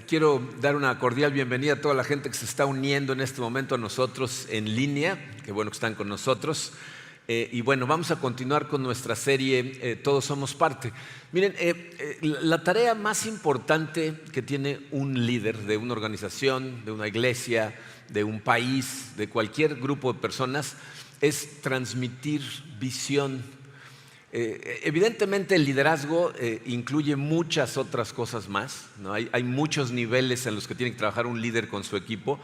Quiero dar una cordial bienvenida a toda la gente que se está uniendo en este momento a nosotros en línea. Qué bueno que están con nosotros. Y bueno, vamos a continuar con nuestra serie Todos somos parte. Miren, la tarea más importante que tiene un líder de una organización, de una iglesia, de un país, de cualquier grupo de personas, es transmitir visión. Evidentemente el liderazgo incluye muchas otras cosas más, ¿no? Hay muchos niveles en los que tiene que trabajar un líder con su equipo,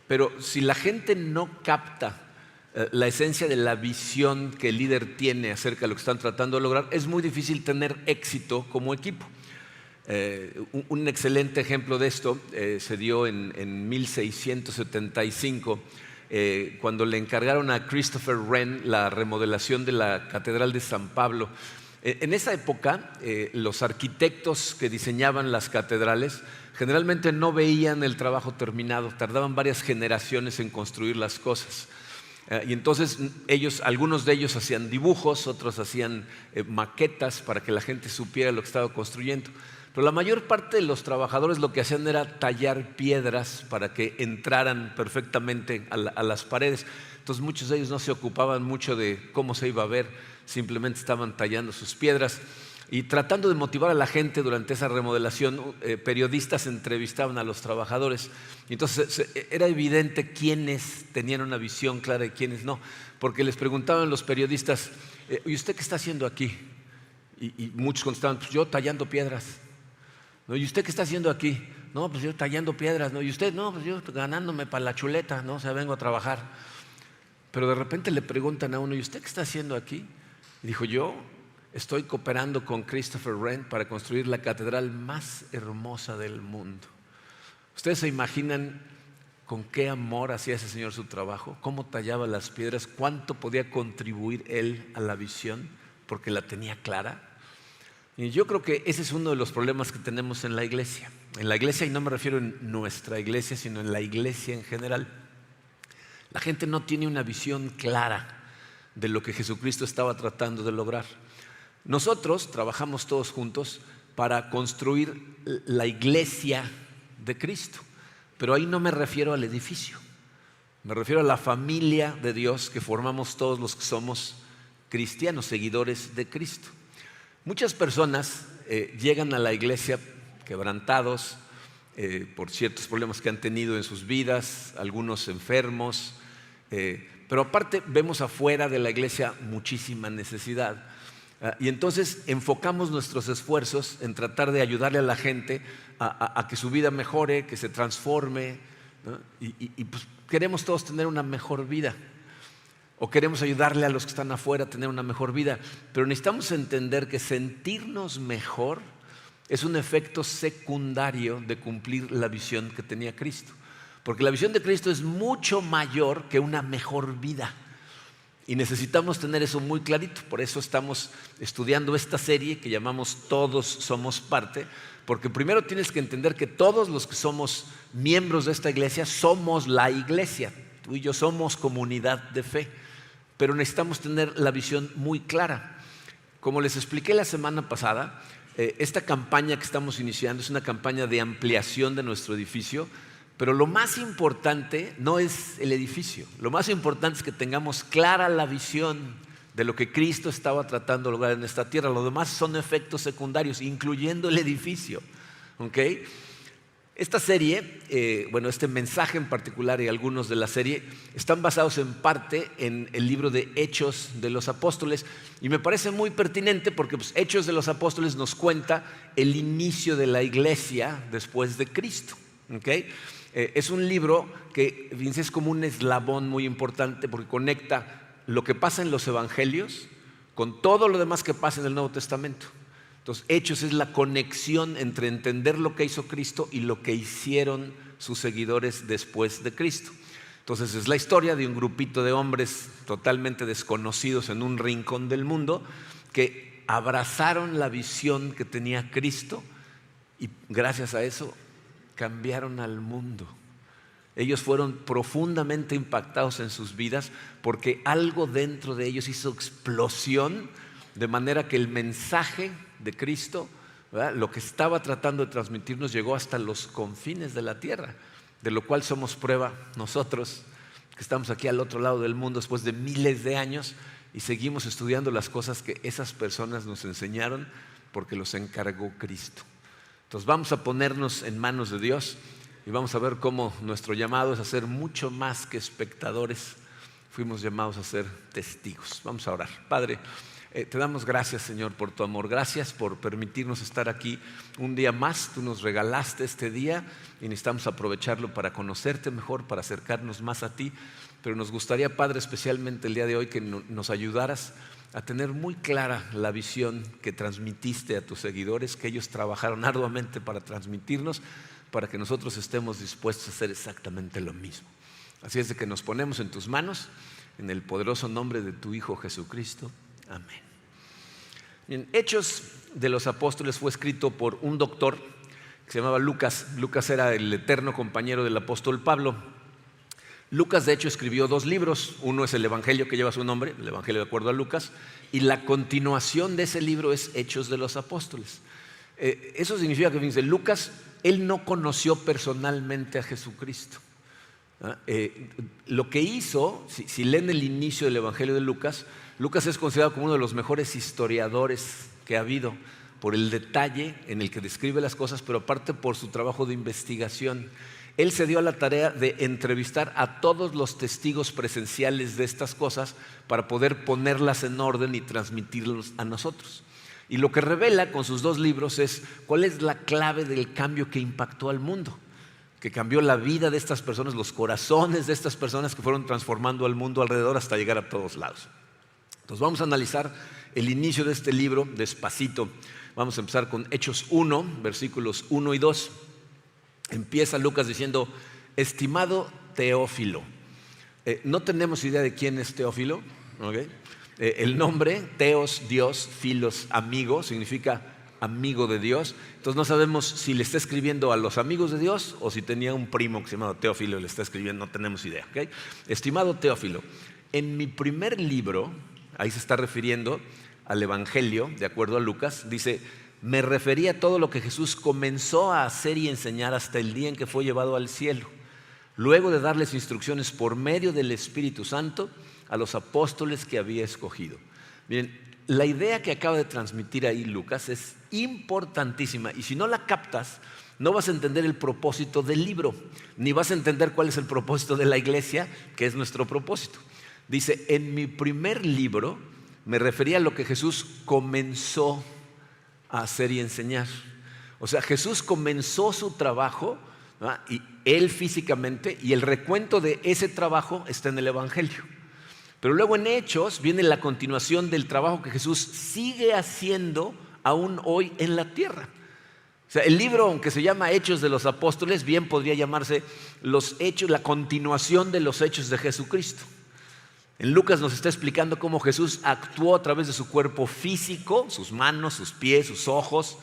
pero si la gente no capta la esencia de la visión que el líder tiene acerca de lo que están tratando de lograr, es muy difícil tener éxito como equipo. Un excelente ejemplo de esto se dio en 1675, cuando le encargaron a Christopher Wren la remodelación de la Catedral de San Pablo. En esa época, los arquitectos que diseñaban las catedrales generalmente no veían el trabajo terminado, tardaban varias generaciones en construir las cosas. Y entonces algunos de ellos hacían dibujos, otros hacían maquetas para que la gente supiera lo que estaba construyendo. Pero la mayor parte de los trabajadores lo que hacían era tallar piedras para que entraran perfectamente a las paredes. Entonces muchos de ellos no se ocupaban mucho de cómo se iba a ver, simplemente estaban tallando sus piedras. Y tratando de motivar a la gente durante esa remodelación, periodistas entrevistaban a los trabajadores. Y entonces era evidente quiénes tenían una visión clara y quiénes no, porque les preguntaban los periodistas, ¿y usted qué está haciendo aquí? Y muchos contestaban, pues yo tallando piedras. ¿No? ¿Y usted qué está haciendo aquí? No, pues yo tallando piedras. ¿No? ¿Y usted? No, pues yo ganándome para la chuleta, ¿no? O sea, vengo a trabajar. Pero de repente le preguntan a uno, ¿y usted qué está haciendo aquí? Y dijo, yo estoy cooperando con Christopher Wren para construir la catedral más hermosa del mundo. ¿Ustedes se imaginan con qué amor hacía ese señor su trabajo? ¿Cómo tallaba las piedras? ¿Cuánto podía contribuir él a la visión? Porque la tenía clara. Y yo creo que ese es uno de los problemas que tenemos en la iglesia. En la iglesia, y no me refiero en nuestra iglesia, sino en la iglesia en general. La gente no tiene una visión clara de lo que Jesucristo estaba tratando de lograr. Nosotros trabajamos todos juntos para construir la iglesia de Cristo. Pero ahí no me refiero al edificio. Me refiero a la familia de Dios que formamos todos los que somos cristianos, seguidores de Cristo. Muchas personas llegan a la iglesia quebrantados por ciertos problemas que han tenido en sus vidas, algunos enfermos, pero aparte vemos afuera de la iglesia muchísima necesidad. Y entonces enfocamos nuestros esfuerzos en tratar de ayudarle a la gente a que su vida mejore, que se transforme, ¿no? Y pues queremos todos tener una mejor vida. O queremos ayudarle a los que están afuera a tener una mejor vida. Pero necesitamos entender que sentirnos mejor es un efecto secundario de cumplir la visión que tenía Cristo. Porque la visión de Cristo es mucho mayor que una mejor vida. Y necesitamos tener eso muy clarito. Por eso estamos estudiando esta serie que llamamos Todos somos parte. Porque primero tienes que entender que todos los que somos miembros de esta iglesia somos la iglesia. Tú y yo somos comunidad de fe. Pero necesitamos tener la visión muy clara. Como les expliqué la semana pasada, esta campaña que estamos iniciando es una campaña de ampliación de nuestro edificio, pero lo más importante no es el edificio. Lo más importante es que tengamos clara la visión de lo que Cristo estaba tratando de lograr en esta tierra. Lo demás son efectos secundarios, incluyendo el edificio. ¿Okay? Esta serie, este mensaje en particular y algunos de la serie están basados en parte en el libro de Hechos de los Apóstoles y me parece muy pertinente porque Hechos de los Apóstoles nos cuenta el inicio de la iglesia después de Cristo. ¿Okay? Es un libro que es como un eslabón muy importante porque conecta lo que pasa en los evangelios con todo lo demás que pasa en el Nuevo Testamento. Entonces, Hechos es la conexión entre entender lo que hizo Cristo y lo que hicieron sus seguidores después de Cristo. Entonces, es la historia de un grupito de hombres totalmente desconocidos en un rincón del mundo que abrazaron la visión que tenía Cristo y gracias a eso cambiaron al mundo. Ellos fueron profundamente impactados en sus vidas porque algo dentro de ellos hizo explosión de manera que el mensaje de Cristo ¿verdad? Lo que estaba tratando de transmitirnos llegó hasta los confines de la tierra, de lo cual somos prueba nosotros, que estamos aquí al otro lado del mundo después de miles de años y seguimos estudiando las cosas que esas personas nos enseñaron porque los encargó Cristo. Entonces vamos a ponernos en manos de Dios y vamos a ver cómo nuestro llamado es a ser mucho más que espectadores. Fuimos llamados a ser testigos. Vamos a orar. Padre, te damos gracias, Señor, por tu amor. Gracias por permitirnos estar aquí un día más. Tú nos regalaste este día y necesitamos aprovecharlo para conocerte mejor, para acercarnos más a ti. Pero nos gustaría, Padre, especialmente el día de hoy, que nos ayudaras a tener muy clara la visión que transmitiste a tus seguidores, que ellos trabajaron arduamente para transmitirnos, para que nosotros estemos dispuestos a hacer exactamente lo mismo. Así es de que nos ponemos en tus manos, en el poderoso nombre de tu Hijo Jesucristo. Amén. Bien, Hechos de los Apóstoles fue escrito por un doctor que se llamaba Lucas. Lucas era el eterno compañero del apóstol Pablo. Lucas, de hecho, escribió 2 libros. Uno es el Evangelio que lleva su nombre, el Evangelio de acuerdo a Lucas, y la continuación de ese libro es Hechos de los Apóstoles. Eso significa que, fíjense, Lucas, él no conoció personalmente a Jesucristo. Lo que hizo, si leen el inicio del Evangelio de Lucas, Lucas es considerado como uno de los mejores historiadores que ha habido por el detalle en el que describe las cosas, pero aparte por su trabajo de investigación. Él se dio a la tarea de entrevistar a todos los testigos presenciales de estas cosas para poder ponerlas en orden y transmitirlos a nosotros. Y lo que revela con sus 2 libros es cuál es la clave del cambio que impactó al mundo, que cambió la vida de estas personas, los corazones de estas personas que fueron transformando al mundo alrededor hasta llegar a todos lados. Entonces vamos a analizar el inicio de este libro despacito. Vamos a empezar con Hechos 1, versículos 1 y 2. Empieza Lucas diciendo: estimado Teófilo. No tenemos idea de quién es Teófilo, ¿okay? El nombre, Teos, Dios, Filos, amigo, significa amigo de Dios. Entonces no sabemos si le está escribiendo a los amigos de Dios o si tenía un primo que se llamaba Teófilo y le está escribiendo, no tenemos idea, ¿okay? Estimado Teófilo, en mi primer libro, ahí se está refiriendo al Evangelio, de acuerdo a Lucas, dice: me refería a todo lo que Jesús comenzó a hacer y enseñar hasta el día en que fue llevado al cielo, luego de darles instrucciones por medio del Espíritu Santo a los apóstoles que había escogido. Miren, la idea que acaba de transmitir ahí Lucas es importantísima, y si no la captas, no vas a entender el propósito del libro, ni vas a entender cuál es el propósito de la iglesia, que es nuestro propósito. Dice: en mi primer libro me refería a lo que Jesús comenzó a hacer y enseñar. O sea, Jesús comenzó su trabajo, ¿verdad? Y él físicamente, y el recuento de ese trabajo está en el Evangelio. Pero luego en Hechos viene la continuación del trabajo que Jesús sigue haciendo aún hoy en la tierra. O sea, el libro, aunque se llama Hechos de los Apóstoles, bien podría llamarse los Hechos, la continuación de los Hechos de Jesucristo. En Lucas nos está explicando cómo Jesús actuó a través de su cuerpo físico, sus manos, sus pies, sus ojos,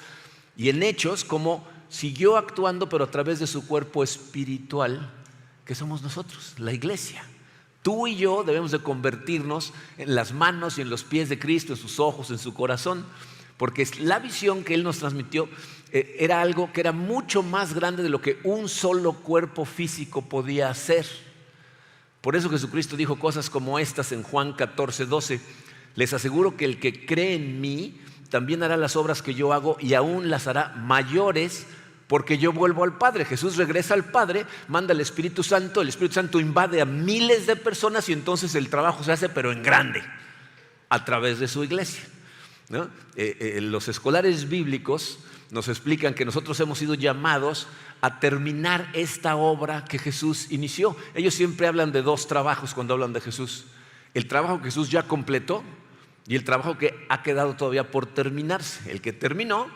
y en Hechos cómo siguió actuando, pero a través de su cuerpo espiritual, que somos nosotros, la iglesia. Tú y yo debemos de convertirnos en las manos y en los pies de Cristo, en sus ojos, en su corazón, porque la visión que Él nos transmitió era algo que era mucho más grande de lo que un solo cuerpo físico podía hacer. Por eso Jesucristo dijo cosas como estas en Juan 14:12: les aseguro que el que cree en mí también hará las obras que yo hago y aún las hará mayores, porque yo vuelvo al Padre. Jesús regresa al Padre, manda al Espíritu Santo, el Espíritu Santo invade a miles de personas y entonces el trabajo se hace pero en grande, a través de su iglesia, ¿no? Los escolares bíblicos nos explican que nosotros hemos sido llamados a terminar esta obra que Jesús inició. Ellos siempre hablan de 2 trabajos cuando hablan de Jesús: el trabajo que Jesús ya completó y el trabajo que ha quedado todavía por terminarse. El que terminó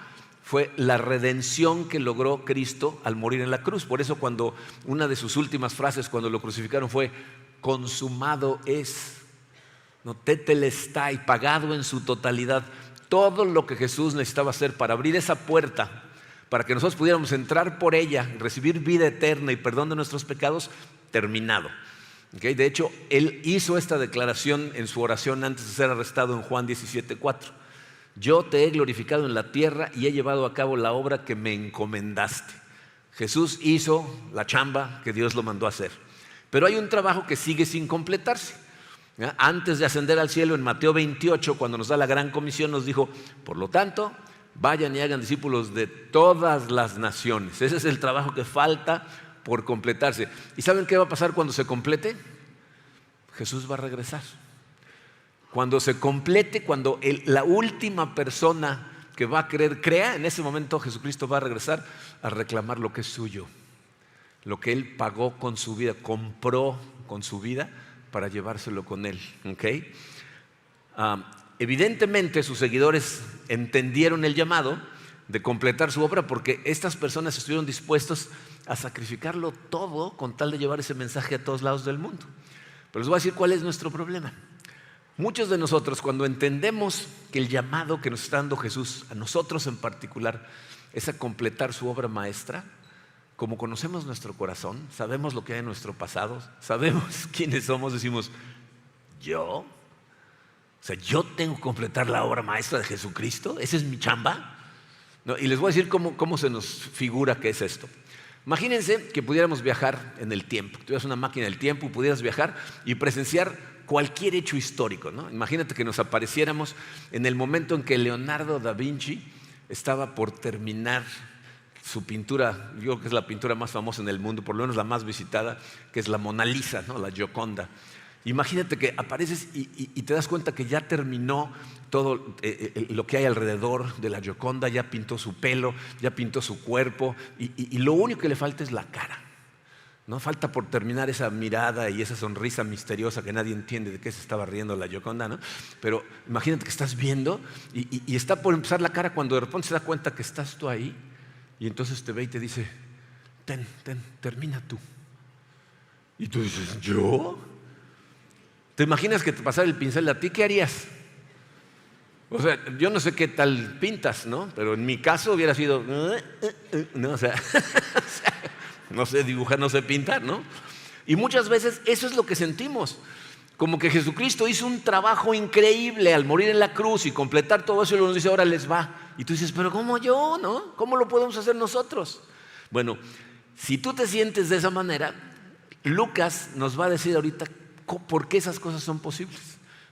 fue la redención que logró Cristo al morir en la cruz. Por eso cuando una de sus últimas frases cuando lo crucificaron fue: consumado es, no, tetelestai, pagado en su totalidad. Todo lo que Jesús necesitaba hacer para abrir esa puerta, para que nosotros pudiéramos entrar por ella, recibir vida eterna y perdón de nuestros pecados, terminado. ¿Okay? De hecho, Él hizo esta declaración en su oración antes de ser arrestado en Juan 17:4. yo te he glorificado en la tierra y he llevado a cabo la obra que me encomendaste. Jesús hizo la chamba que Dios lo mandó a hacer. Pero hay un trabajo que sigue sin completarse. Antes de ascender al cielo, en Mateo 28, cuando nos da la gran comisión, nos dijo: por lo tanto, vayan y hagan discípulos de todas las naciones. Ese es el trabajo que falta por completarse. ¿Y saben qué va a pasar cuando se complete? Jesús va a regresar. Cuando se complete, cuando la última persona que va a creer crea, en ese momento Jesucristo va a regresar a reclamar lo que es suyo, lo que Él pagó con su vida, compró con su vida para llevárselo con Él. ¿Okay? Evidentemente sus seguidores entendieron el llamado de completar su obra, porque estas personas estuvieron dispuestos a sacrificarlo todo con tal de llevar ese mensaje a todos lados del mundo. Pero les voy a decir cuál es nuestro problema. Muchos de nosotros, cuando entendemos que el llamado que nos está dando Jesús, a nosotros en particular, es a completar su obra maestra, como conocemos nuestro corazón, sabemos lo que hay en nuestro pasado, sabemos quiénes somos, decimos: ¿yo? O sea, ¿yo tengo que completar la obra maestra de Jesucristo? ¿Esa es mi chamba? No, y les voy a decir cómo se nos figura que es esto. Imagínense que pudiéramos viajar en el tiempo, que tuvieras una máquina del tiempo y pudieras viajar y presenciar cualquier hecho histórico, ¿no? Imagínate que nos apareciéramos en el momento en que Leonardo da Vinci estaba por terminar su pintura, yo creo que es la pintura más famosa en el mundo, por lo menos la más visitada, que es la Mona Lisa, ¿no? La Gioconda. Imagínate que apareces y te das cuenta que ya terminó todo lo que hay alrededor de la Gioconda, ya pintó su pelo, ya pintó su cuerpo y lo único que le falta es la cara. No falta por terminar esa mirada y esa sonrisa misteriosa que nadie entiende de qué se estaba riendo la Gioconda, ¿no? Pero imagínate que estás viendo y está por empezar la cara cuando de repente se da cuenta que estás tú ahí y entonces te ve y te dice: ten, termina tú. Y tú dices: ¿yo? ¿Te imaginas que te pasara el pincel a ti? ¿Qué harías? O sea, yo no sé qué tal pintas, ¿no? Pero en mi caso hubiera sido, no, o sea, no sé dibujar, no sé pintar, ¿no? Y muchas veces eso es lo que sentimos. Como que Jesucristo hizo un trabajo increíble al morir en la cruz y completar todo eso, y nos dice: ahora les va. Y tú dices: pero ¿cómo yo, no? ¿Cómo lo podemos hacer nosotros? Bueno, si tú te sientes de esa manera, Lucas nos va a decir ahorita por qué esas cosas son posibles,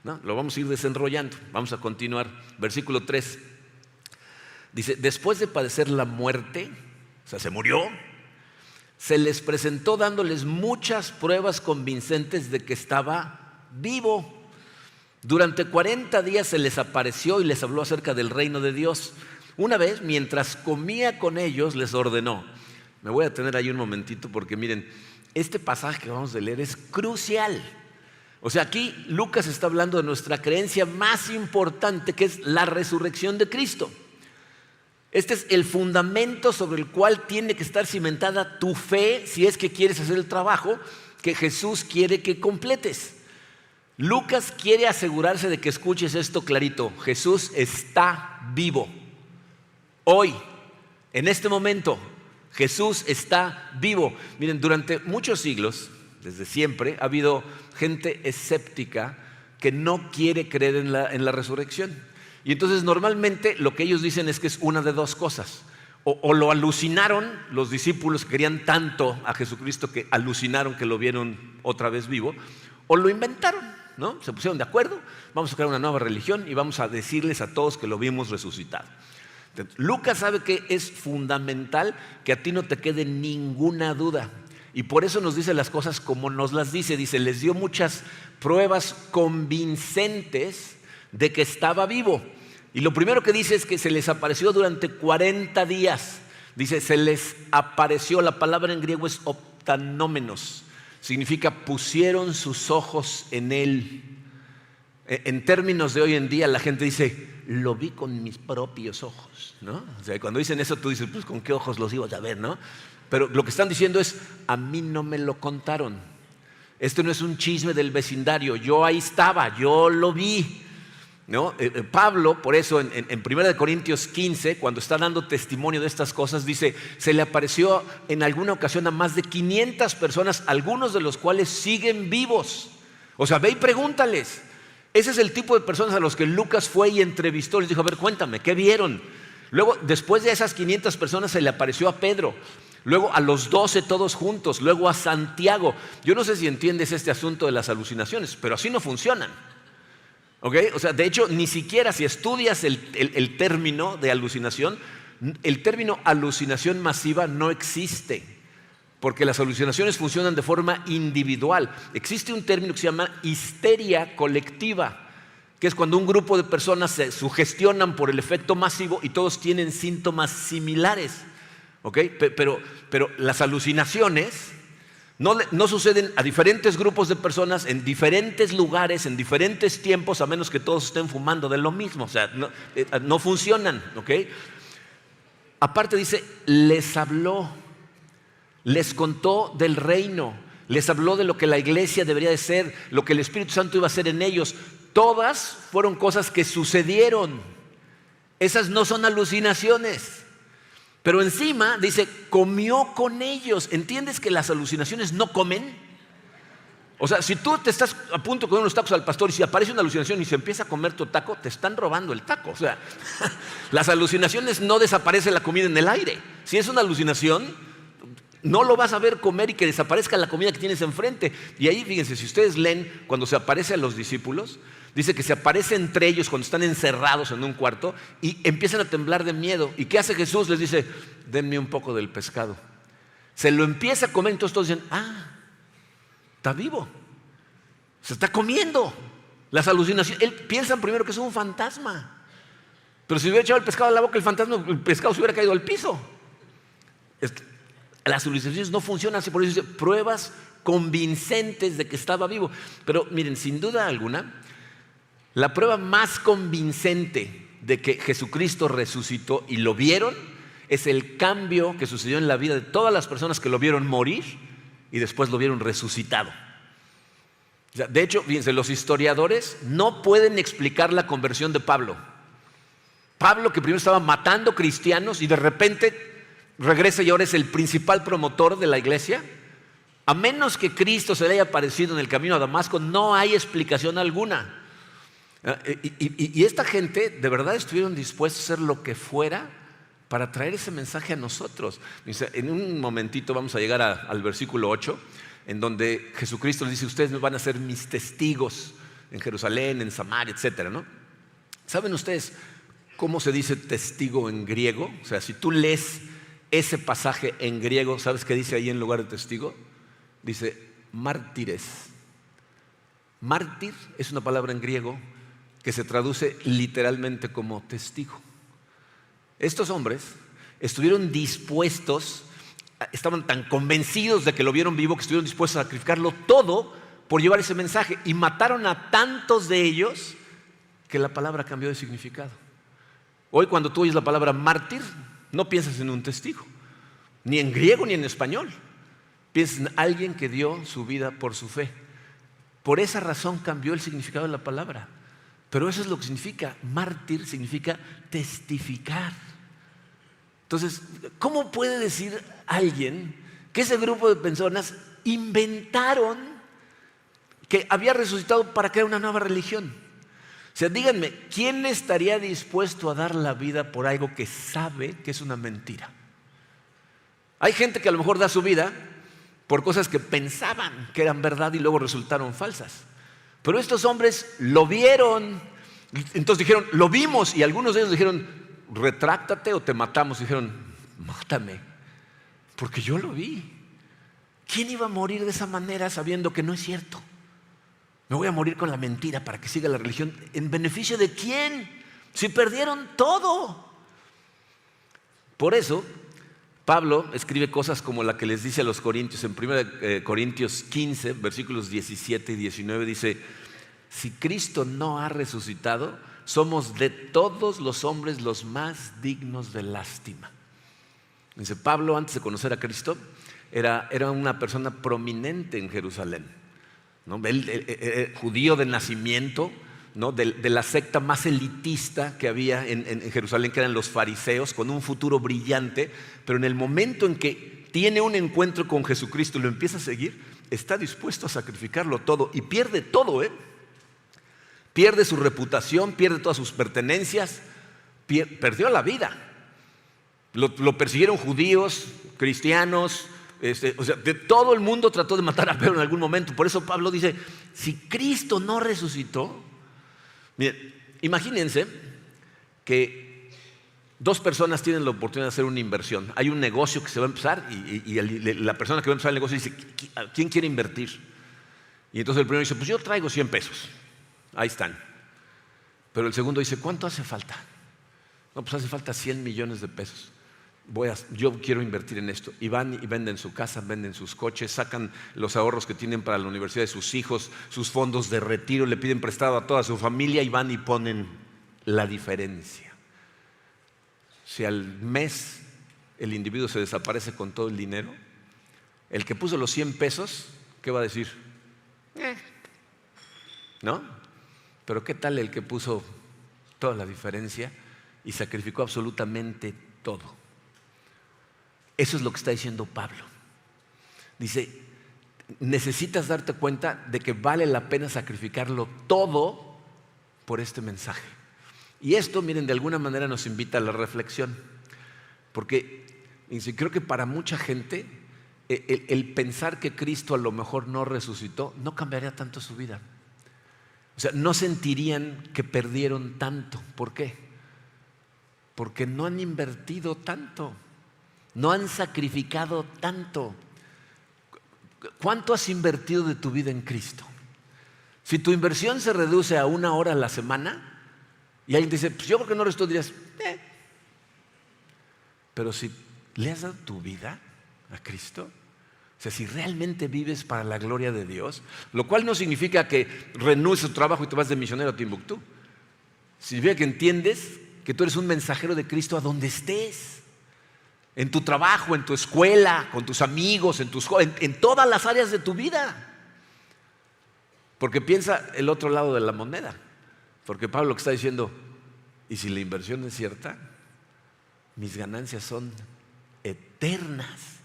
¿no? Lo vamos a ir desenrollando. Vamos a continuar. Versículo 3. Dice: después de padecer la muerte, o sea, se murió, se les presentó dándoles muchas pruebas convincentes de que estaba vivo. Durante 40 días se les apareció y les habló acerca del reino de Dios. Una vez, mientras comía con ellos, les ordenó. Me voy a detener ahí un momentito porque miren, este pasaje que vamos a leer es crucial. O sea, aquí Lucas está hablando de nuestra creencia más importante, que es la resurrección de Cristo. Este es el fundamento sobre el cual tiene que estar cimentada tu fe si es que quieres hacer el trabajo que Jesús quiere que completes. Lucas quiere asegurarse de que escuches esto clarito: Jesús está vivo. Hoy, en este momento, Jesús está vivo. Miren, durante muchos siglos, desde siempre, ha habido gente escéptica que no quiere creer en la resurrección. Y entonces normalmente lo que ellos dicen es que es una de dos cosas. O lo alucinaron los discípulos que querían tanto a Jesucristo que alucinaron que lo vieron otra vez vivo, o lo inventaron, ¿no? Se pusieron de acuerdo: vamos a crear una nueva religión y vamos a decirles a todos que lo vimos resucitado. Entonces, Lucas sabe que es fundamental que a ti no te quede ninguna duda. Y por eso nos dice las cosas como nos las dice. Dice: les dio muchas pruebas convincentes de que estaba vivo. Y lo primero que dice es que se les apareció durante 40 días. Dice: se les apareció. La palabra en griego es optanómenos. Significa pusieron sus ojos en él. En términos de hoy en día, la gente dice: lo vi con mis propios ojos, ¿no? O sea, cuando dicen eso, tú dices: pues ¿con qué ojos los ibas a ver, no? Pero lo que están diciendo es: a mí no me lo contaron. Esto no es un chisme del vecindario. Yo ahí estaba, yo lo vi, ¿no? Pablo, por eso en 1 Corintios 15, cuando está dando testimonio de estas cosas, dice: se le apareció en alguna ocasión a más de 500 personas, algunos de los cuales siguen vivos. O sea, ve y pregúntales. Ese es el tipo de personas a los que Lucas fue y entrevistó. Les dijo, a ver, cuéntame, ¿qué vieron? Luego, después de esas 500 personas, se le apareció a Pedro. Luego a los 12 todos juntos. Luego a Santiago. Yo no sé si entiendes este asunto de las alucinaciones, pero así no funcionan. ¿Ok? O sea, de hecho, ni siquiera si estudias el término de alucinación, el término alucinación masiva no existe, porque las alucinaciones funcionan de forma individual. Existe un término que se llama histeria colectiva, que es cuando un grupo de personas se sugestionan por el efecto masivo y todos tienen síntomas similares. ¿Ok? Pero las alucinaciones no suceden a diferentes grupos de personas en diferentes lugares, en diferentes tiempos, a menos que todos estén fumando de lo mismo. O sea, no funcionan. ¿Ok? Aparte dice, les habló, les contó del reino, les habló de lo que la iglesia debería de ser, lo que el Espíritu Santo iba a hacer en ellos. Todas fueron cosas que sucedieron. Esas no son alucinaciones. Pero encima dice, comió con ellos. ¿Entiendes que las alucinaciones no comen? O sea, si tú te estás a punto de comer unos tacos al pastor y si aparece una alucinación y se empieza a comer tu taco, te están robando el taco. O sea, las alucinaciones no desaparece la comida en el aire. Si es una alucinación, no lo vas a ver comer y que desaparezca la comida que tienes enfrente. Y ahí, fíjense, si ustedes leen cuando se aparece a los discípulos, dice que se aparece entre ellos cuando están encerrados en un cuarto y empiezan a temblar de miedo. ¿Y qué hace Jesús? Les dice, denme un poco del pescado. Se lo empieza a comer, entonces todos dicen, está vivo, se está comiendo. Las alucinaciones, piensan primero que es un fantasma, pero si hubiera echado el pescado a la boca, el pescado se hubiera caído al piso. Las alucinaciones no funcionan así, por eso dice pruebas convincentes de que estaba vivo. Pero miren, sin duda alguna, la prueba más convincente de que Jesucristo resucitó y lo vieron es el cambio que sucedió en la vida de todas las personas que lo vieron morir y después lo vieron resucitado. O sea, de hecho, fíjense, los historiadores no pueden explicar la conversión de Pablo. Pablo, que primero estaba matando cristianos y de repente regresa y ahora es el principal promotor de la iglesia. A menos que Cristo se le haya aparecido en el camino a Damasco, no hay explicación alguna. Y esta gente de verdad estuvieron dispuestos a hacer lo que fuera para traer ese mensaje a nosotros. En un momentito vamos a llegar al versículo 8, en donde Jesucristo les dice, ustedes me van a ser mis testigos en Jerusalén, en Samaria, etcétera, ¿no? ¿Saben ustedes cómo se dice testigo en griego? O sea, si tú lees ese pasaje en griego, ¿sabes qué dice ahí en lugar de testigo? Dice mártires. Mártir es una palabra en griego que se traduce literalmente como testigo. Estos hombres estuvieron dispuestos, estaban tan convencidos de que lo vieron vivo que estuvieron dispuestos a sacrificarlo todo por llevar ese mensaje y mataron a tantos de ellos que la palabra cambió de significado. Hoy cuando tú oyes la palabra mártir, no piensas en un testigo, ni en griego ni en español. Piensas en alguien que dio su vida por su fe. Por esa razón cambió el significado de la palabra. Pero eso es lo que significa. Mártir significa testificar. Entonces, ¿cómo puede decir alguien que ese grupo de personas inventaron que había resucitado para crear una nueva religión? O sea, díganme, ¿quién estaría dispuesto a dar la vida por algo que sabe que es una mentira? Hay gente que a lo mejor da su vida por cosas que pensaban que eran verdad y luego resultaron falsas. Pero estos hombres lo vieron, entonces dijeron, lo vimos, y algunos de ellos dijeron, retráctate o te matamos. Y dijeron, mátame, porque yo lo vi. ¿Quién iba a morir de esa manera sabiendo que no es cierto? Me voy a morir con la mentira para que siga la religión. ¿En beneficio de quién? Si perdieron todo. Por eso Pablo escribe cosas como la que les dice a los corintios en 1 Corintios 15, versículos 17 y 19, dice, si Cristo no ha resucitado, somos de todos los hombres los más dignos de lástima. Dice, Pablo, antes de conocer a Cristo, era una persona prominente en Jerusalén, ¿no? Él, judío de nacimiento, ¿no? de la secta más elitista que había en Jerusalén, que eran los fariseos, con un futuro brillante, pero en el momento en que tiene un encuentro con Jesucristo y lo empieza a seguir, está dispuesto a sacrificarlo todo y pierde todo, Pierde su reputación, pierde todas sus pertenencias, perdió la vida. Lo persiguieron judíos, cristianos, o sea, todo el mundo trató de matar a Pedro en algún momento. Por eso Pablo dice, si Cristo no resucitó, miren, imagínense que dos personas tienen la oportunidad de hacer una inversión. Hay un negocio que se va a empezar y la persona que va a empezar el negocio dice, ¿quién quiere invertir? Y entonces el primero dice, pues yo traigo 100 pesos. Ahí están. Pero el segundo dice, ¿cuánto hace falta? No, pues hace falta 100 millones de pesos. Yo quiero invertir en esto. Y van y venden su casa, venden sus coches, sacan los ahorros que tienen para la universidad de sus hijos, sus fondos de retiro, le piden prestado a toda su familia y van y ponen la diferencia. Si al mes el individuo se desaparece con todo el dinero, el que puso los 100 pesos, ¿qué va a decir? ¿No? Pero ¿qué tal el que puso toda la diferencia y sacrificó absolutamente todo? Eso es lo que está diciendo Pablo. Dice, necesitas darte cuenta de que vale la pena sacrificarlo todo por este mensaje. Y esto, miren, de alguna manera nos invita a la reflexión. Porque creo que para mucha gente el pensar que Cristo a lo mejor no resucitó no cambiaría tanto su vida. O sea, no sentirían que perdieron tanto. ¿Por qué? Porque no han invertido tanto. No han sacrificado tanto. ¿Cuánto has invertido de tu vida en Cristo? Si tu inversión se reduce a 1 hora a la semana y alguien te dice, pues yo porque no resto, dirías, Pero si le has dado tu vida a Cristo, o sea, si realmente vives para la gloria de Dios, lo cual no significa que renuncies a tu trabajo y te vas de misionero a Timbuktu. Significa que entiendes que tú eres un mensajero de Cristo a donde estés. En tu trabajo, en tu escuela, con tus amigos, en todas las áreas de tu vida. Porque piensa el otro lado de la moneda. Porque Pablo lo que está diciendo, y si la inversión es cierta, mis ganancias son eternas.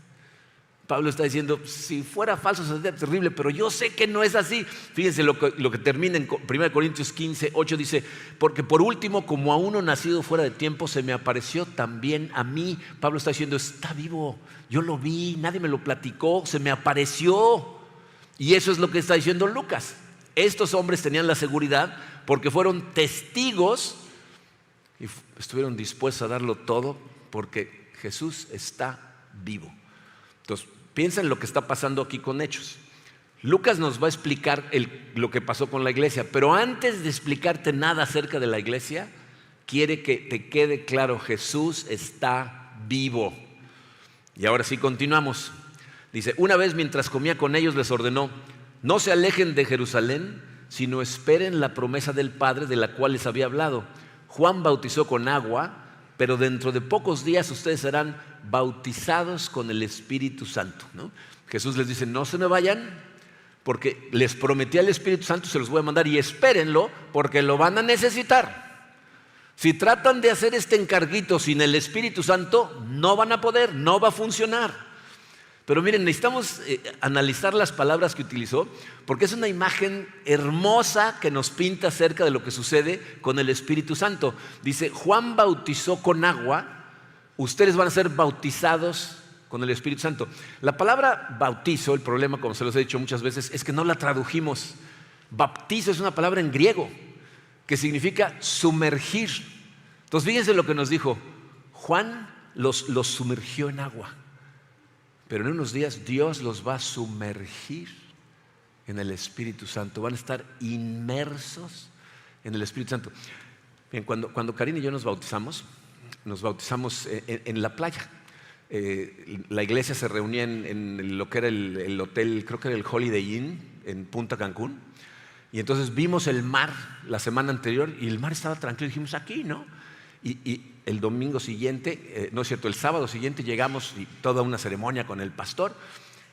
Pablo está diciendo, si fuera falso sería terrible, pero yo sé que no es así. Fíjense lo que termina en 1 Corintios 15, 8 dice, porque por último, como a uno nacido fuera de tiempo, se me apareció también a mí. Pablo está diciendo, está vivo, yo lo vi, nadie me lo platicó, se me apareció. Y eso es lo que está diciendo Lucas. Estos hombres tenían la seguridad porque fueron testigos y estuvieron dispuestos a darlo todo porque Jesús está vivo. Entonces, piensa en lo que está pasando aquí con Hechos. Lucas nos va a explicar lo que pasó con la iglesia, pero antes de explicarte nada acerca de la iglesia, quiere que te quede claro, Jesús está vivo. Y ahora sí continuamos. Dice, una vez mientras comía con ellos les ordenó, no se alejen de Jerusalén, sino esperen la promesa del Padre de la cual les había hablado. Juan bautizó con agua, pero dentro de pocos días ustedes serán bautizados con el Espíritu Santo, ¿no? Jesús les dice, no se me vayan, porque les prometí al Espíritu Santo, se los voy a mandar y espérenlo, porque lo van a necesitar. Si tratan de hacer este encarguito sin el Espíritu Santo, no van a poder, no va a funcionar. Pero miren, necesitamos analizar las palabras que utilizó, porque es una imagen hermosa que nos pinta acerca de lo que sucede con el Espíritu Santo. Dice, Juan bautizó con agua, ustedes van a ser bautizados con el Espíritu Santo. La palabra bautizo, el problema, como se los he dicho muchas veces, es que no la tradujimos. Baptizo es una palabra en griego que significa sumergir. Entonces fíjense lo que nos dijo, Juan los sumergió en agua. Pero en unos días Dios los va a sumergir en el Espíritu Santo. Van a estar inmersos en el Espíritu Santo. Bien, cuando Karina y yo nos bautizamos en la playa. La iglesia se reunía en lo que era el hotel, creo que era el Holiday Inn en Punta Cancún. Y entonces vimos el mar la semana anterior y el mar estaba tranquilo. Dijimos, aquí, ¿no? Y el domingo siguiente, no es cierto, el sábado siguiente llegamos y toda una ceremonia con el pastor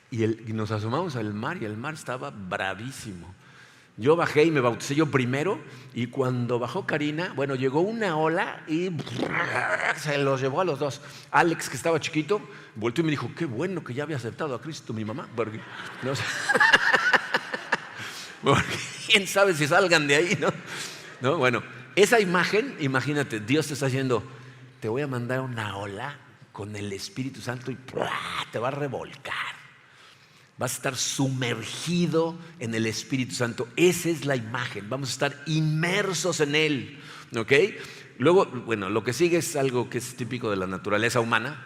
y nos asomamos al mar y el mar estaba bravísimo. Yo bajé y me bauticé yo primero y cuando bajó Karina, bueno, llegó una ola y se los llevó a los dos. Alex, que estaba chiquito, volteó y me dijo, qué bueno que ya había aceptado a Cristo mi mamá, porque no sé. Porque quién sabe si salgan de ahí, ¿no? ¿no? Bueno, esa imagen, imagínate, Dios te está diciendo, te voy a mandar una ola con el Espíritu Santo y ¡pua!, te va a revolcar. Vas a estar sumergido en el Espíritu Santo. Esa es la imagen. Vamos a estar inmersos en Él. ¿Ok? Luego, bueno, lo que sigue es algo que es típico de la naturaleza humana.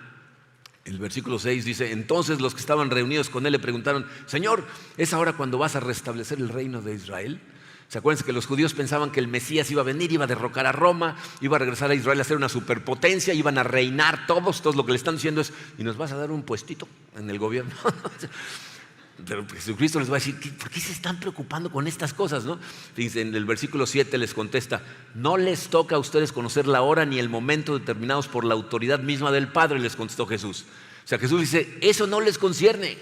El versículo 6 dice: entonces los que estaban reunidos con Él le preguntaron: Señor, ¿es ahora cuando vas a restablecer el reino de Israel? ¿Se acuerdan que los judíos pensaban que el Mesías iba a venir, iba a derrocar a Roma, iba a regresar a Israel a ser una superpotencia, iban a reinar todos? Entonces lo que le están diciendo es: ¿y nos vas a dar un puestito en el gobierno? Pero Jesucristo les va a decir: ¿por qué se están preocupando con estas cosas? ¿No? Fíjense, en el versículo 7 les contesta: no les toca a ustedes conocer la hora ni el momento determinados por la autoridad misma del Padre, les contestó Jesús. O sea, Jesús dice: eso no les concierne.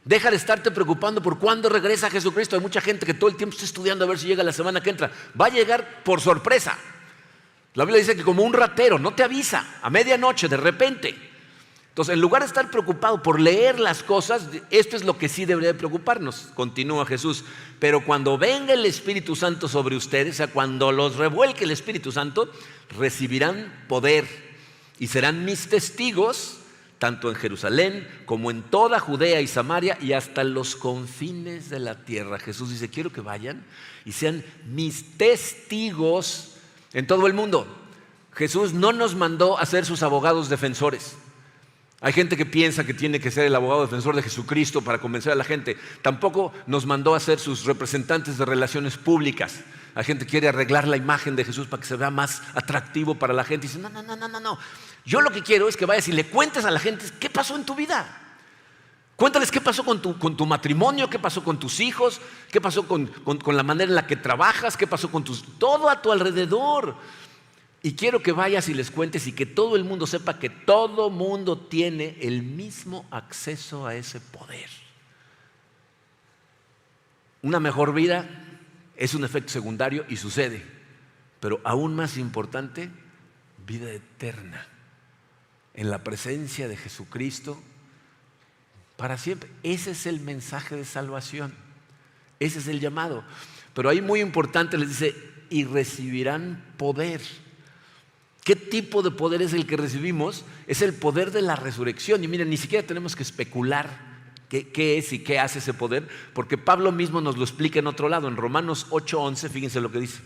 Deja de estarte preocupando por cuándo regresa Jesucristo. Hay mucha gente que todo el tiempo está estudiando a ver si llega la semana que entra. Va a llegar por sorpresa. La Biblia dice que como un ratero, no te avisa, a medianoche, de repente. Entonces, en lugar de estar preocupado por leer las cosas, esto es lo que sí debería de preocuparnos. Continúa Jesús: pero cuando venga el Espíritu Santo sobre ustedes, o sea, cuando los revuelque el Espíritu Santo, recibirán poder y serán mis testigos, tanto en Jerusalén como en toda Judea y Samaria y hasta los confines de la tierra. Jesús dice: quiero que vayan y sean mis testigos en todo el mundo. Jesús no nos mandó a ser sus abogados defensores. Hay gente que piensa que tiene que ser el abogado defensor de Jesucristo para convencer a la gente. Tampoco nos mandó a ser sus representantes de relaciones públicas. La gente quiere arreglar la imagen de Jesús para que se vea más atractivo para la gente. Y dice: no. Yo lo que quiero es que vayas y le cuentes a la gente qué pasó en tu vida. Cuéntales qué pasó con tu matrimonio, qué pasó con tus hijos, qué pasó con la manera en la que trabajas, qué pasó con todo a tu alrededor. Y quiero que vayas y les cuentes y que todo el mundo sepa que todo mundo tiene el mismo acceso a ese poder. Una mejor vida es un efecto secundario y sucede, pero aún más importante, vida eterna en la presencia de Jesucristo para siempre. Ese es el mensaje de salvación, ese es el llamado. Pero ahí muy importante les dice: y recibirán poder. ¿Qué tipo de poder es el que recibimos? Es el poder de la resurrección. Y miren, ni siquiera tenemos que especular qué es y qué hace ese poder, porque Pablo mismo nos lo explica en otro lado. En Romanos 8:11, fíjense lo que dice: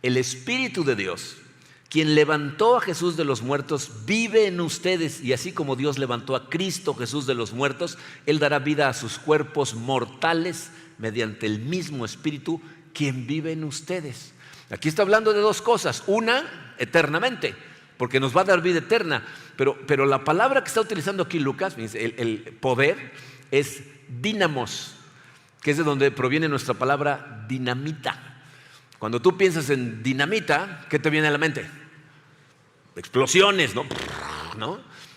el Espíritu de Dios, quien levantó a Jesús de los muertos, vive en ustedes, y así como Dios levantó a Cristo Jesús de los muertos, Él dará vida a sus cuerpos mortales mediante el mismo Espíritu quien vive en ustedes. Aquí está hablando de dos cosas. Una, eternamente, porque nos va a dar vida eterna. Pero la palabra que está utilizando aquí Lucas, el poder, es dínamos, que es de donde proviene nuestra palabra dinamita. Cuando tú piensas en dinamita, ¿qué te viene a la mente? Explosiones, ¿no?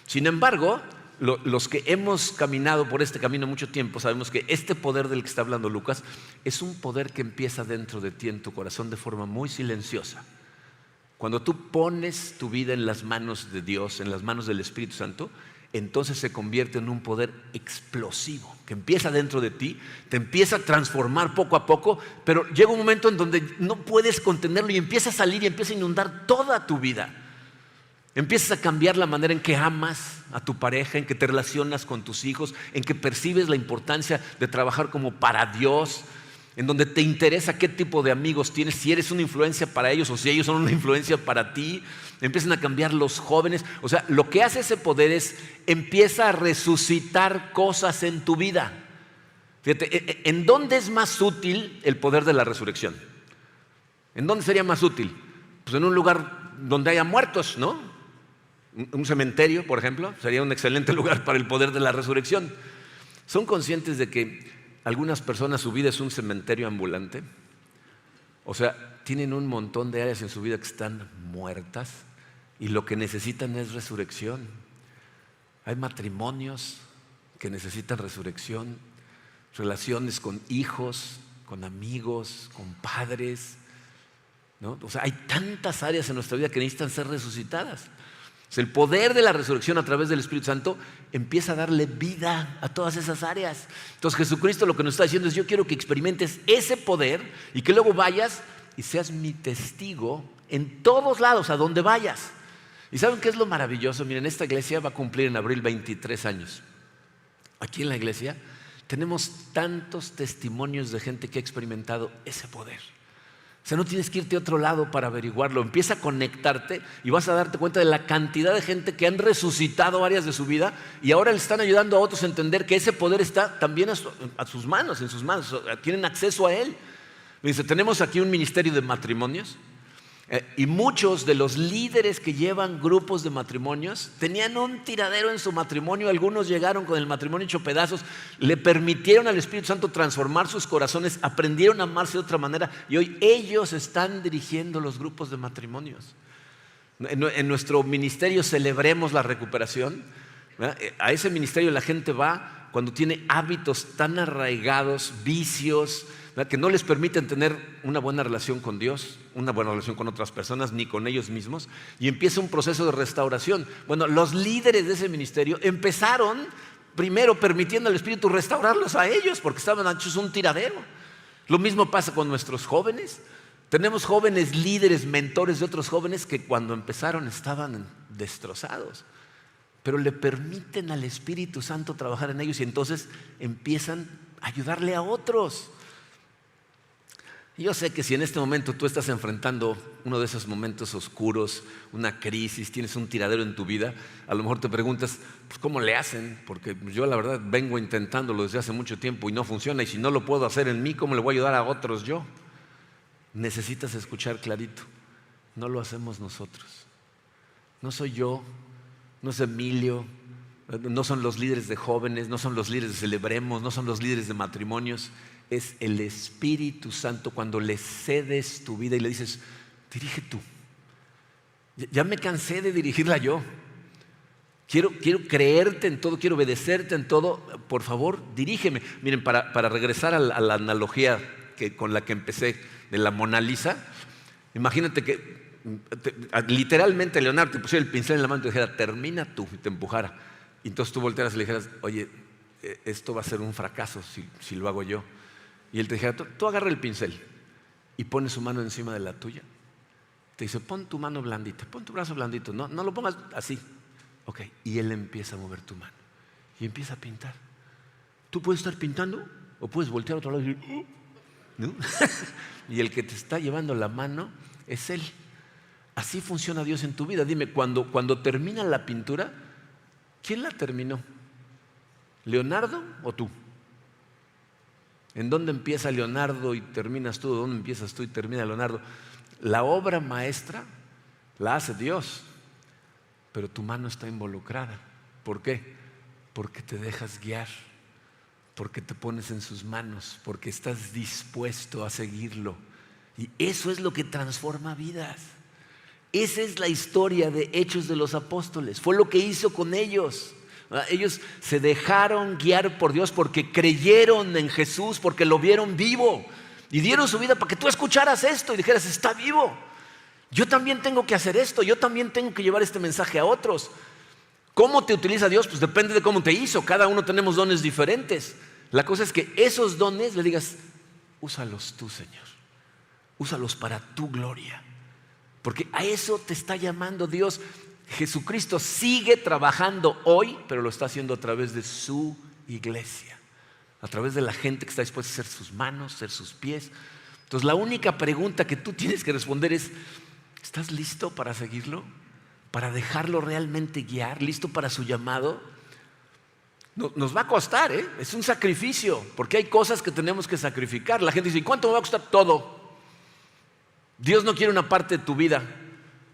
Sin embargo, los que hemos caminado por este camino mucho tiempo sabemos que este poder del que está hablando Lucas es un poder que empieza dentro de ti, en tu corazón, de forma muy silenciosa. Cuando tú pones tu vida en las manos de Dios, en las manos del Espíritu Santo, entonces se convierte en un poder explosivo que empieza dentro de ti, te empieza a transformar poco a poco, pero llega un momento en donde no puedes contenerlo y empieza a salir y empieza a inundar toda tu vida. Empiezas a cambiar la manera en que amas a tu pareja, en que te relacionas con tus hijos, en que percibes la importancia de trabajar como para Dios, en donde te interesa qué tipo de amigos tienes, si eres una influencia para ellos o si ellos son una influencia para ti. Empiezan a cambiar los jóvenes. O sea, lo que hace ese poder es empieza a resucitar cosas en tu vida. Fíjate, ¿en dónde es más útil el poder de la resurrección? ¿En dónde sería más útil? Pues en un lugar donde haya muertos, ¿no? Un cementerio, por ejemplo, sería un excelente lugar para el poder de la resurrección. ¿Son conscientes de que algunas personas, su vida es un cementerio ambulante? O sea, tienen un montón de áreas en su vida que están muertas y lo que necesitan es resurrección. Hay matrimonios que necesitan resurrección, relaciones con hijos, con amigos, con padres, ¿no? O sea, hay tantas áreas en nuestra vida que necesitan ser resucitadas. O sea, el poder de la resurrección a través del Espíritu Santo empieza a darle vida a todas esas áreas. Entonces Jesucristo lo que nos está diciendo es: yo quiero que experimentes ese poder y que luego vayas y seas mi testigo en todos lados, a donde vayas. ¿Y saben qué es lo maravilloso? Miren, esta iglesia va a cumplir en abril 23 años. Aquí en la iglesia tenemos tantos testimonios de gente que ha experimentado ese poder. O sea, no tienes que irte a otro lado para averiguarlo. Empieza a conectarte y vas a darte cuenta de la cantidad de gente que han resucitado áreas de su vida y ahora le están ayudando a otros a entender que ese poder está también a sus manos, en sus manos. Tienen acceso a él. Dice, tenemos aquí un ministerio de matrimonios. Y muchos de los líderes que llevan grupos de matrimonios tenían un tiradero en su matrimonio. Algunos llegaron con el matrimonio hecho pedazos, le permitieron al Espíritu Santo transformar sus corazones, aprendieron a amarse de otra manera y hoy ellos están dirigiendo los grupos de matrimonios. En nuestro ministerio celebremos la recuperación. A ese ministerio la gente va cuando tiene hábitos tan arraigados, vicios, que no les permiten tener una buena relación con Dios, una buena relación con otras personas, ni con ellos mismos, y empieza un proceso de restauración. Bueno, los líderes de ese ministerio empezaron primero permitiendo al Espíritu restaurarlos a ellos, porque estaban hechos un tiradero. Lo mismo pasa con nuestros jóvenes. Tenemos jóvenes líderes, mentores de otros jóvenes que cuando empezaron estaban destrozados, pero le permiten al Espíritu Santo trabajar en ellos y entonces empiezan a ayudarle a otros. Yo sé que si en este momento tú estás enfrentando uno de esos momentos oscuros, una crisis, tienes un tiradero en tu vida, a lo mejor te preguntas, pues ¿cómo le hacen? Porque yo la verdad vengo intentándolo desde hace mucho tiempo y no funciona, y si no lo puedo hacer en mí, ¿cómo le voy a ayudar a otros yo? Necesitas escuchar clarito, no lo hacemos nosotros. No soy yo, no es Emilio, no son los líderes de jóvenes, no son los líderes de Celebremos, no son los líderes de matrimonios. Es el Espíritu Santo cuando le cedes tu vida y le dices, dirige tú. Ya me cansé de dirigirla yo. Quiero creerte en todo, quiero obedecerte en todo. Por favor, dirígeme. Miren, para regresar a la analogía con la que empecé de la Mona Lisa, imagínate que literalmente Leonardo te pusiera el pincel en la mano y te dijera, termina tú, y te empujara. Y entonces tú voltearas y le dijeras, oye, esto va a ser un fracaso si lo hago yo. Y él te dijera, tú agarra el pincel y pone su mano encima de la tuya. Te dice, pon tu mano blandita, pon tu brazo blandito, no lo pongas así. Ok, y él empieza a mover tu mano y empieza a pintar. Tú puedes estar pintando o puedes voltear a otro lado y decir, ¿no? Y el que te está llevando la mano es él. Así funciona Dios en tu vida. Dime, cuando termina la pintura, ¿quién la terminó? ¿Leonardo o tú? ¿En dónde empieza Leonardo y terminas tú? ¿Dónde empiezas tú y termina Leonardo? La obra maestra la hace Dios, pero tu mano está involucrada. ¿Por qué? Porque te dejas guiar, porque te pones en sus manos, porque estás dispuesto a seguirlo. Y eso es lo que transforma vidas. Esa es la historia de Hechos de los Apóstoles. Fue lo que hizo con ellos. Ellos se dejaron guiar por Dios porque creyeron en Jesús, porque lo vieron vivo y dieron su vida para que tú escucharas esto y dijeras, está vivo. Yo también tengo que hacer esto, yo también tengo que llevar este mensaje a otros. ¿Cómo te utiliza Dios? Pues depende de cómo te hizo. Cada uno tenemos dones diferentes. La cosa es que esos dones le digas, úsalos tú, Señor. Úsalos para tu gloria. Porque a eso te está llamando Dios. Jesucristo sigue trabajando hoy, pero lo está haciendo a través de su iglesia, a través de la gente que está dispuesta a ser sus manos, ser sus pies. Entonces la única pregunta que tú tienes que responder es, ¿estás listo para seguirlo? ¿Para dejarlo realmente guiar? ¿Listo para su llamado? Nos va a costar, es un sacrificio, porque hay cosas que tenemos que sacrificar. La gente dice, ¿y cuánto me va a costar? Todo. Dios no quiere una parte de tu vida,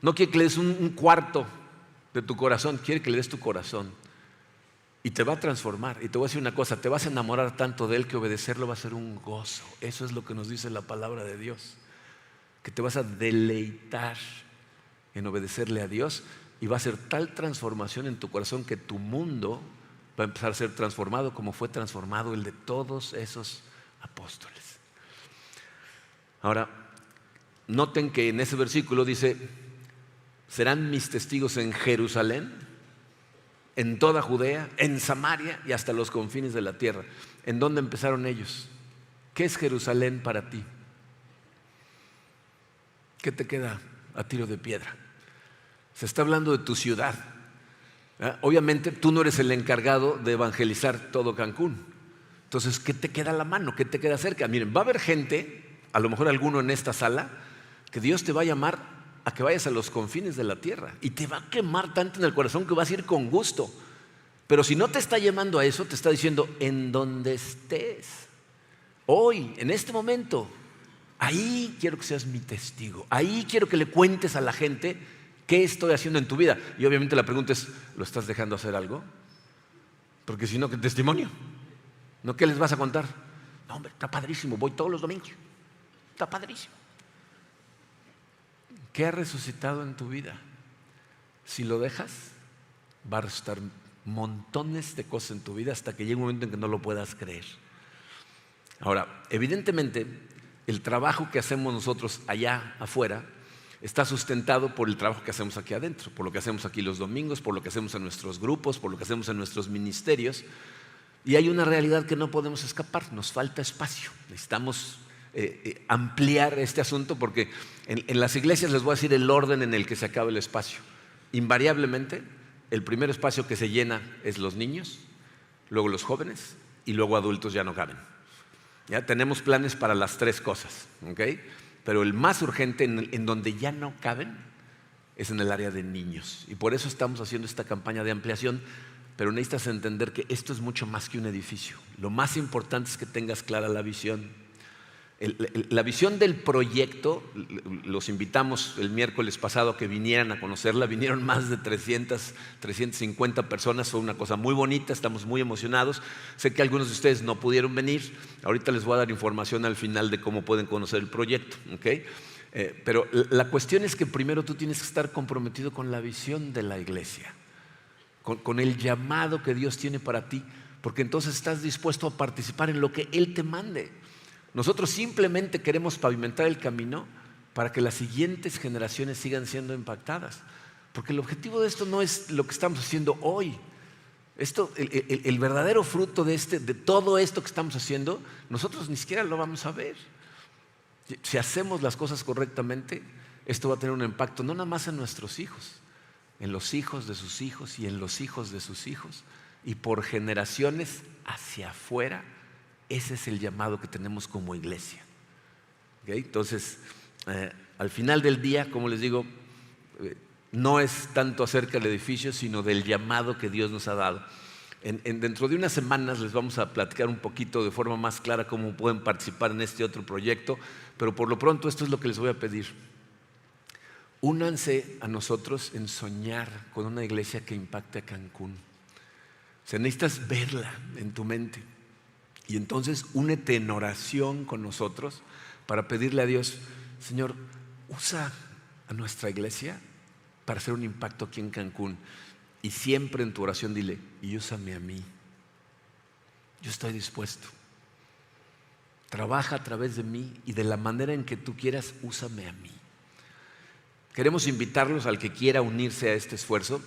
no quiere que le des un cuarto de tu corazón, quiere que le des tu corazón y te va a transformar. Y te voy a decir una cosa, te vas a enamorar tanto de Él que obedecerlo va a ser un gozo. Eso es lo que nos dice la palabra de Dios, que te vas a deleitar en obedecerle a Dios y va a ser tal transformación en tu corazón que tu mundo va a empezar a ser transformado como fue transformado el de todos esos apóstoles. Ahora, noten que en ese versículo dice, serán mis testigos en Jerusalén, en toda Judea, en Samaria y hasta los confines de la tierra. ¿En dónde empezaron ellos? ¿Qué es Jerusalén para ti? ¿Qué te queda a tiro de piedra? Se está hablando de tu ciudad. Obviamente tú no eres el encargado de evangelizar todo Cancún. Entonces, ¿qué te queda a la mano? ¿Qué te queda cerca? Miren, va a haber gente, a lo mejor alguno en esta sala, que Dios te va a llamar a que vayas a los confines de la tierra y te va a quemar tanto en el corazón que vas a ir con gusto. Pero si no te está llamando a eso, te está diciendo, en donde estés, hoy, en este momento, ahí quiero que seas mi testigo, ahí quiero que le cuentes a la gente qué estoy haciendo en tu vida. Y obviamente la pregunta es, ¿lo estás dejando hacer algo? Porque si no, ¿qué testimonio? ¿No qué les vas a contar? No, hombre, está padrísimo, voy todos los domingos, está padrísimo. ¿Qué ha resucitado en tu vida? Si lo dejas, va a resucitar montones de cosas en tu vida hasta que llegue un momento en que no lo puedas creer. Ahora, evidentemente, el trabajo que hacemos nosotros allá afuera está sustentado por el trabajo que hacemos aquí adentro, por lo que hacemos aquí los domingos, por lo que hacemos en nuestros grupos, por lo que hacemos en nuestros ministerios. Y hay una realidad que no podemos escapar, nos falta espacio. Necesitamos ampliar este asunto porque en las iglesias les voy a decir el orden en el que se acaba el espacio. Invariablemente, el primer espacio que se llena es los niños, luego los jóvenes y luego adultos ya no caben. Ya tenemos planes para las tres cosas, ¿ok? Pero el más urgente en donde ya no caben es en el área de niños. Y por eso estamos haciendo esta campaña de ampliación. Pero necesitas entender que esto es mucho más que un edificio. Lo más importante es que tengas clara la visión. La visión del proyecto, los invitamos el miércoles pasado a que vinieran a conocerla. Vinieron más de 350 personas, fue una cosa muy bonita, estamos muy emocionados. Sé que algunos de ustedes no pudieron venir. Ahorita les voy a dar información al final de cómo pueden conocer el proyecto, ¿okay? Pero la cuestión es que primero tú tienes que estar comprometido con la visión de la iglesia, con el llamado que Dios tiene para ti, porque entonces estás dispuesto a participar en lo que Él te mande. Nosotros simplemente queremos pavimentar el camino para que las siguientes generaciones sigan siendo impactadas, porque el objetivo de esto no es lo que estamos haciendo hoy. El verdadero fruto de todo esto que estamos haciendo, nosotros ni siquiera lo vamos a ver. Si hacemos las cosas correctamente, esto va a tener un impacto no nada más en nuestros hijos, en los hijos de sus hijos y en los hijos de sus hijos, y por generaciones hacia afuera. Ese es el llamado que tenemos como iglesia, ¿okay? Entonces, al final del día, como les digo, no es tanto acerca del edificio, sino del llamado que Dios nos ha dado. Dentro de unas semanas les vamos a platicar un poquito de forma más clara cómo pueden participar en este otro proyecto, pero por lo pronto esto es lo que les voy a pedir. Únanse a nosotros en soñar con una iglesia que impacte a Cancún. O sea, necesitas verla en tu mente. Y entonces únete en oración con nosotros para pedirle a Dios, Señor, usa a nuestra iglesia para hacer un impacto aquí en Cancún. Y siempre en tu oración dile, y úsame a mí. Yo estoy dispuesto. Trabaja a través de mí y de la manera en que tú quieras, úsame a mí. Queremos invitarlos al que quiera unirse a este esfuerzo.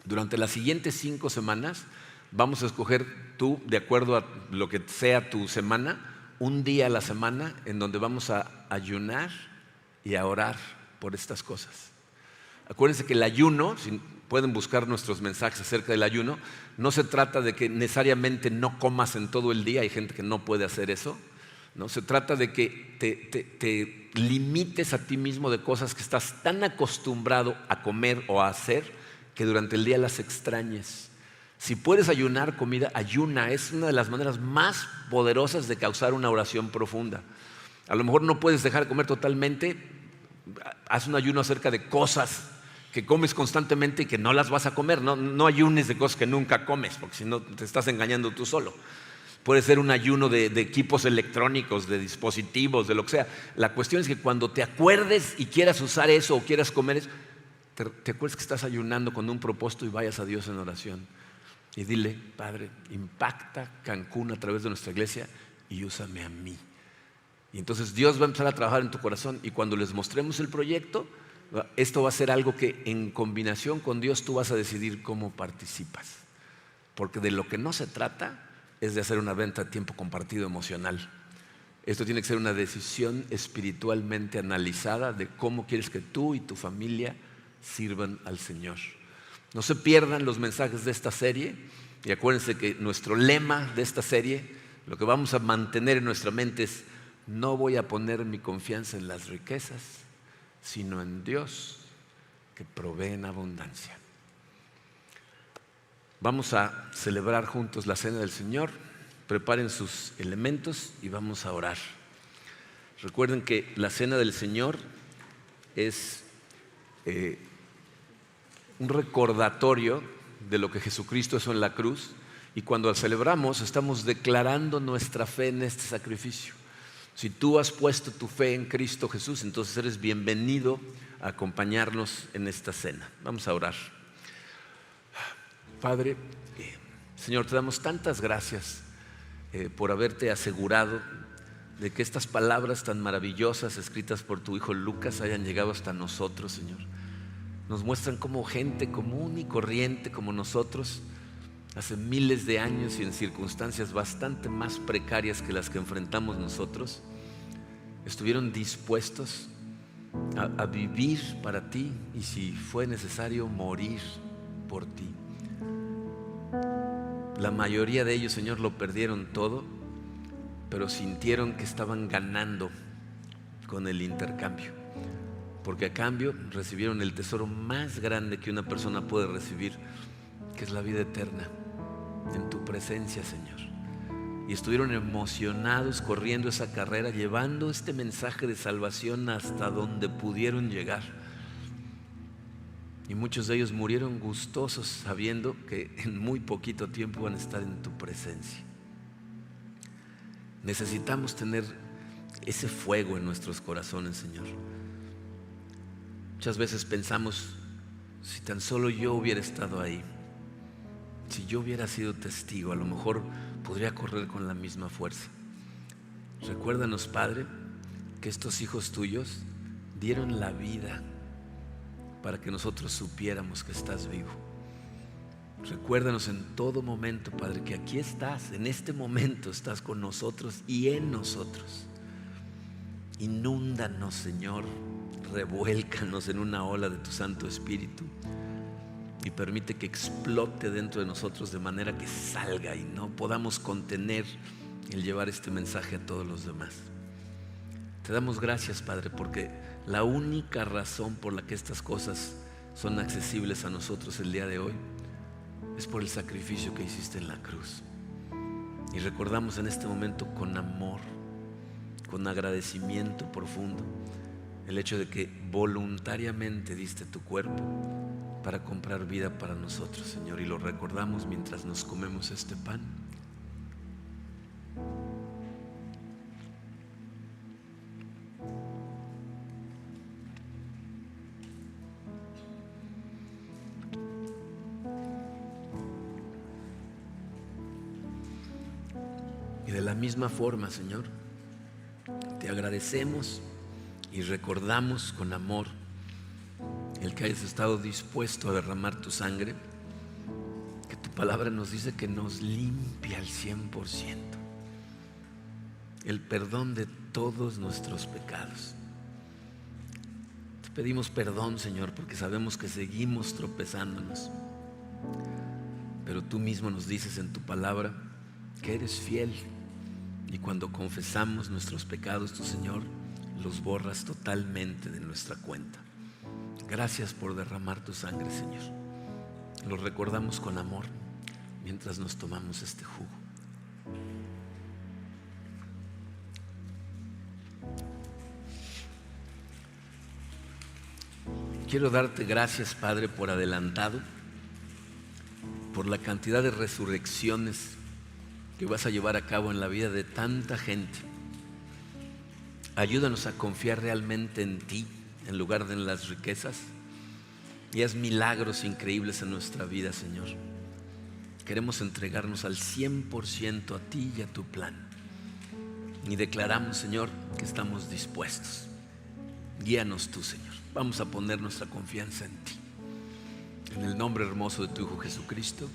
Durante las siguientes 5 semanas vamos a escoger tú, de acuerdo a lo que sea tu semana, un día a la semana en donde vamos a ayunar y a orar por estas cosas. Acuérdense que el ayuno, si pueden buscar nuestros mensajes acerca del ayuno, no se trata de que necesariamente no comas en todo el día, hay gente que no puede hacer eso, ¿no? Se trata de que te limites a ti mismo de cosas que estás tan acostumbrado a comer o a hacer que durante el día las extrañes. Si puedes ayunar comida, ayuna. Es una de las maneras más poderosas de causar una oración profunda. A lo mejor no puedes dejar de comer totalmente, haz un ayuno acerca de cosas que comes constantemente y que no las vas a comer. No ayunes de cosas que nunca comes, porque si no te estás engañando tú solo. Puede ser un ayuno de equipos electrónicos, de dispositivos, de lo que sea. La cuestión es que cuando te acuerdes y quieras usar eso o quieras comer eso, te acuerdes que estás ayunando con un propósito y vayas a Dios en oración. Y dile, Padre, impacta Cancún a través de nuestra iglesia y úsame a mí. Y entonces Dios va a empezar a trabajar en tu corazón y cuando les mostremos el proyecto, esto va a ser algo que en combinación con Dios tú vas a decidir cómo participas. Porque de lo que no se trata es de hacer una venta a tiempo compartido emocional. Esto tiene que ser una decisión espiritualmente analizada de cómo quieres que tú y tu familia sirvan al Señor. No se pierdan los mensajes de esta serie y acuérdense que nuestro lema de esta serie, lo que vamos a mantener en nuestra mente es: no voy a poner mi confianza en las riquezas, sino en Dios que provee en abundancia. Vamos a celebrar juntos la Cena del Señor. Preparen sus elementos y vamos a orar. Recuerden que la Cena del Señor es un recordatorio de lo que Jesucristo hizo en la cruz, y cuando la celebramos estamos declarando nuestra fe en este sacrificio. Si tú has puesto tu fe en Cristo Jesús, entonces eres bienvenido a acompañarnos en esta cena. Vamos a orar. Padre, Señor, te damos tantas gracias por haberte asegurado de que estas palabras tan maravillosas escritas por tu hijo Lucas hayan llegado hasta nosotros, Señor. Nos muestran cómo gente común y corriente como nosotros, hace miles de años y en circunstancias bastante más precarias que las que enfrentamos nosotros, estuvieron dispuestos a vivir para ti y, si fue necesario, morir por ti. La mayoría de ellos, Señor, lo perdieron todo, pero sintieron que estaban ganando con el intercambio, porque a cambio recibieron el tesoro más grande que una persona puede recibir, que es la vida eterna en tu presencia, Señor. Y estuvieron emocionados corriendo esa carrera, llevando este mensaje de salvación hasta donde pudieron llegar. Y muchos de ellos murieron gustosos, sabiendo que en muy poquito tiempo van a estar en tu presencia. Necesitamos tener ese fuego en nuestros corazones, Señor. Muchas veces pensamos: si tan solo yo hubiera estado ahí, si yo hubiera sido testigo, a lo mejor podría correr con la misma fuerza. Recuérdanos, Padre, que estos hijos tuyos dieron la vida para que nosotros supiéramos que estás vivo. Recuérdanos en todo momento, Padre, que aquí estás, en este momento estás con nosotros y en nosotros. Inúndanos, Señor, revuélcanos en una ola de tu Santo Espíritu y permite que explote dentro de nosotros de manera que salga y no podamos contener el llevar este mensaje a todos los demás. Te damos gracias, Padre, porque la única razón por la que estas cosas son accesibles a nosotros el día de hoy es por el sacrificio que hiciste en la cruz. Y recordamos en este momento con amor, con agradecimiento profundo, el hecho de que voluntariamente diste tu cuerpo para comprar vida para nosotros, Señor, y lo recordamos mientras nos comemos este pan. Y de la misma forma, Señor, te agradecemos y recordamos con amor el que hayas estado dispuesto a derramar tu sangre, que tu palabra nos dice que nos limpia al 100%, el perdón de todos nuestros pecados. Te pedimos perdón, Señor, porque sabemos que seguimos tropezándonos, pero tú mismo nos dices en tu palabra que eres fiel, y cuando confesamos nuestros pecados, tu Señor los borras totalmente de nuestra cuenta. Gracias por derramar tu sangre, Señor. Lo recordamos con amor mientras nos tomamos este jugo. Quiero darte gracias, Padre, por adelantado, por la cantidad de resurrecciones que vas a llevar a cabo en la vida de tanta gente. Ayúdanos a confiar realmente en ti en lugar de en las riquezas, y haz milagros increíbles en nuestra vida, Señor. Queremos entregarnos al 100% a ti y a tu plan, y declaramos, Señor, que estamos dispuestos. Guíanos tú, Señor. Vamos a poner nuestra confianza en ti. En el nombre hermoso de tu Hijo Jesucristo.